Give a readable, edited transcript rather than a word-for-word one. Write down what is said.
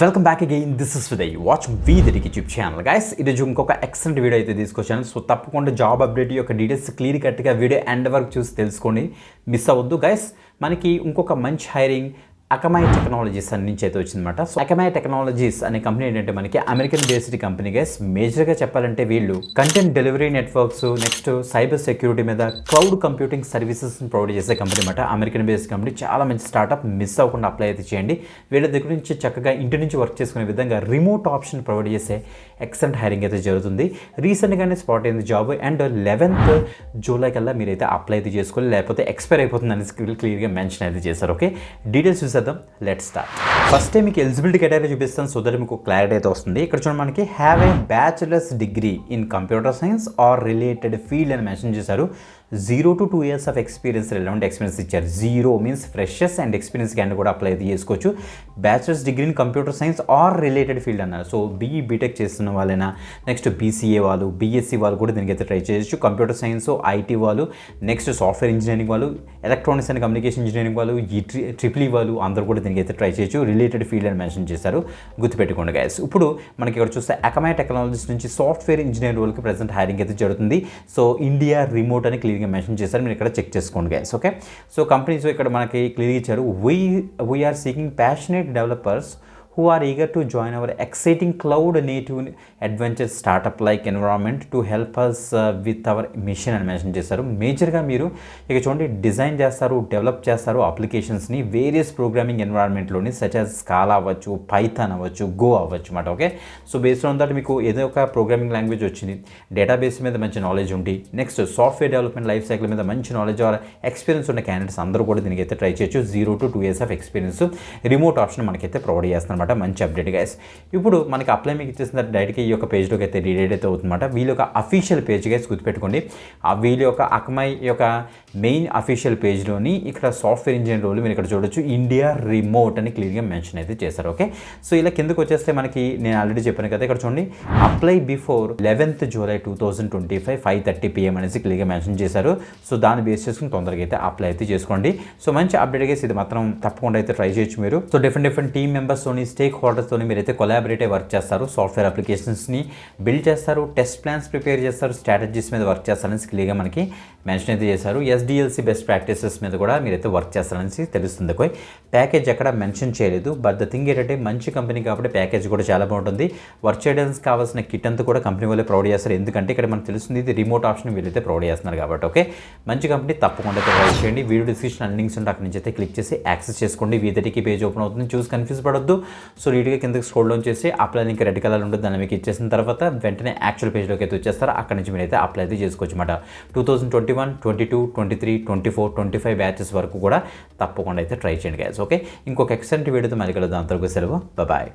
Welcome back again. This is విదయ్ వాచ్ వి దరికి యూట్యూబ్ ఛానల్. గైస్ ఈరోజు ఇంకొక ఎక్సలెంట్ వీడియో అయితే తీసుకొచ్చాను. సో తప్పకుండా జాబ్ అప్డేట్ యొక్క డీటెయిల్స్ క్లియర్ కట్గా వీడియో ఎండ్ వరకు చూసి తెలుసుకోండి, మిస్ అవ్వద్దు. గైస్ మనకి ఇంకొక మంచి హైరింగ్ అకమాయ్ టెక్నాలజీస్ అని నుంచి అయితే వచ్చిందన్నమాట. సో అకమాయ్ టెక్నాలజీస్ అనే కంపెనీ ఏంటంటే మనకి అమెరికన్ బేస్డ్ కంపెనీ. గైస్ మేజర్గా చెప్పాలంటే వీళ్ళు content delivery networks, next cyber security మీద క్లౌడ్ కంప్యూటింగ్ సర్వీసెస్ ప్రొవైడ్ చేసే కంపెనీ అనమాట. అమెరికన్ బేస్డ్ కంపెనీ, చాలా మంచి స్టార్ట్అప్. మిస్ అవ్వకుండా అప్లై అయితే చేయండి. వీళ్ళ దగ్గర నుంచి చక్కగా ఇంటి నుంచి వర్క్ చేసుకునే విధంగా రిమోట్ ఆప్షన్ ప్రొవైడ్ చేసే ఎక్సలెంట్ హైరింగ్ అయితే జరుగుతుంది. రీసెంట్గానే స్పాట్ అయింది జాబ్, అండ్ 11th జూలై కల్లా మీరైతే అప్లై అయితే చేసుకోవాలి, లేకపోతే ఎక్స్పైర్ అయిపోతుంది అని క్లియర్గా మెన్షన్ అయితే చేశారు. ఓకే, డీటెయిల్స్ చూసేద్దాం. Let's start. ఫస్ట్ మీకు ఎలిజిబిలిటీ కేటగిరీ చూపిస్తాను, సో దట్ మీకు క్లారిటీ అయితే వస్తుంది. ఇక్కడ చూడండి, మనకి have a bachelor's degree in computer science or related field అని మెన్షన్ చేశారు. 0 to 2 years of experience, relevant experience ఇచ్చారు. 0 means freshers and experience candidate కూడా అప్లై అయితే చేసుకోవచ్చు. Bachelor's degree in computer science or related field అన్నారు. So BTech చేస్తున్న వాళ్ళైనా, next BCA వాళ్ళు, బీఎస్సీ వాళ్ళు కూడా దీనికి అయితే ట్రై చేయొచ్చు. కంప్యూటర్ సైన్స్, ఐటీ వాళ్ళు, నెక్స్ట్ సాఫ్ట్వేర్ ఇంజనీరింగ్ వాళ్ళు, ఎలక్ట్రానిక్స్ అండ్ కమ్యూనికేషన్ ఇంజనీరింగ్ వాళ్ళు, ట్రిపుల్ వాళ్ళు అందరూ కూడా దీనికి అయితే ట్రై చేయొచ్చు. రిలేటెడ్ ఫీల్డ్ అని మెన్షన్ చేశారు, గుర్తుపెట్టుకోండి గైస్. ఇప్పుడు మనకి ఇక్కడ చూస్తే అకమాయ్ టెక్నాలజీస్ నుంచి సాఫ్ట్వేర్ ఇంజనీర్ వాళ్ళకి ప్రెసెంట్ హైరింగ్ అయితే జరుగుతుంది. సో ఇండియా రిమోట్ అని క్లియర్గా మెన్షన్ చేశారు, మీరు ఇక్కడ చెక్ చేసుకోండి గైస్. ఓకే, సో కంపెనీస్ ఇక్కడ మనకి క్లియర్ ఇచ్చారు. We're seeking passionate developers who are eager to join our exciting cloud native adventure startup like environment to help us with our mission అని మెన్షన్ చేశారు. మేజర్గా మీరు ఇక చూడండి, డిజైన్ చేస్తారు, డెవలప్ చేస్తారు అప్లికేషన్స్ని వేరియస్ ప్రోగ్రామింగ్ ఎన్విరాన్మెంట్లోని, సచ్ యాజ్ స్కాలా అవ్వచ్చు, పైథాన్ అవ్వచ్చు, గో అవ్వచ్చు అన్నమాట. Okay, so based on that మీకు ఏదో ఒక ప్రోగ్రామింగ్ లాంగ్వేజ్ వచ్చింది, డేటాబేస్ మీద మంచి నాలెడ్జ్ ఉండి, next software development life cycle మీద మంచి నాలెడ్జ్ ఆర్ ఎక్స్పీరియన్స్ ఉన్న క్యాండిడేట్స్ అందరూ కూడా దీనికి అయితే ట్రై చేయొచ్చు. 0 to 2 years of experience, remote option మనకైతే ప్రొవైడ్ చేస్తున్నారు. మంచి అప్డేట్ గైస్. ఇప్పుడు మనకి అప్లై మీకు ఇచ్చేసిన డైరెక్ట్గా ఈ యొక్క పేజ్లోకి అయితే రీడేట్ అయితే అవుతుందన్నమాట. వీళ్ళ యొక్క అఫీషియల్ పేజ్ గైస్, గుర్తుపెట్టుకోండి. వీళ్ళ యొక్క అకమాయ్ యొక్క మెయిన్ అఫీషియల్ పేజ్లోని ఇక్కడ సాఫ్ట్వేర్ ఇంజనీర్ రోల్ మీరు ఇక్కడ చూడొచ్చు, ఇండియా రిమోట్ అని క్లియర్గా మెన్షన్ అయితే చేశారు. ఓకే, సో ఇలా కిందకు వచ్చేస్తే మనకి నేను ఆల్రెడీ చెప్పాను కదా, ఇక్కడ చూడండి, apply before 11th July 2025 5:30 PM అనేసి క్లియర్గా మెన్షన్ చేశారు. సో దాన్ని బేస్ చేసుకుని తొందరగా అయితే అప్లై అయితే చేసుకోండి. సో మంచి అప్డేట్ గైస్, ఇది మాత్రం తప్పకుండా అయితే ట్రై చేయొచ్చు మీరు. సో డిఫరెంట్ టీమ్ మెంబర్స్తోని, స్టేక్ హోల్డర్స్తోని మీరైతే కొలాబరేట్ వర్క్ చేస్తారు, సాఫ్ట్వేర్ అప్లికేషన్స్ని బిల్డ్ చేస్తారు, టెస్ట్ ప్లాన్స్ ప్రిపేర్ చేస్తారు, స్ట్రాటజీస్ మీద వర్క్ చేస్తారని క్లియర్గా మనకి మెన్షన్ అయితే చేశారు. SDLC బెస్ట్ ప్రాక్టీసెస్ మీద కూడా మీరైతే వర్క్ చేస్తారని తెలుస్తుంది. ప్యాకేజ్ ఎక్కడ మెన్షన్ చేయలేదు, బట్ ద థింగ్ ఏంటంటే మంచి కంపెనీ కాబట్టి ప్యాకేజ్ కూడా చాలా బాగుంటుంది. వర్క్ చేయడానికి కావాల్సిన కిట్ అంతా కూడా కంపెనీ వాళ్ళే ప్రొవైడ్ చేస్తారు, ఎందుకంటే ఇక్కడ మనకు తెలుస్తుంది ఇది రిమోట్ ఆప్షన్ వీళ్ళైతే ప్రొవైడ్ చేస్తున్నారు కాబట్టి. ఓకే, మంచి కంపెనీ, తప్పకుండా అయితే ట్రై చేయండి. వీడియో డిస్క్రిప్షన్ లింక్స్ ఉంటే అక్కడ నుంచి అయితే క్లిక్ చేసి యాక్సెస్ చేసుకోండి. వీధటికి పేజ్ ఓపెన్ అవుతుంది, చూసి కన్ఫ్యూజ్ పడొద్దు. సో నీట్గా కిందకి స్క్రోల్ డౌన్ చేసి అప్లై లింక్ రెడ్ కలర్ ఉంటుంది, దాన్ని మీకు ఇచ్చేసిన తర్వాత వెంటనే యాక్చువల్ పేజ్లోకి అయితే వచ్చేస్తారు. అక్కడ నుంచి మీరైతే అప్లై అయితే చేసుకోవచ్చు అన్నమాట. 2021, 22, 23, 24, 25 బ్యాచెస్ వరకు కూడా తప్పకుండా అయితే ట్రై చేయండి గైస్. ఓకే, ఇంకొక ఎక్సలెంట్ వీడియోతో మళ్ళీ కలుద్దాం. అంతవరకు సెలవు, బాయ్.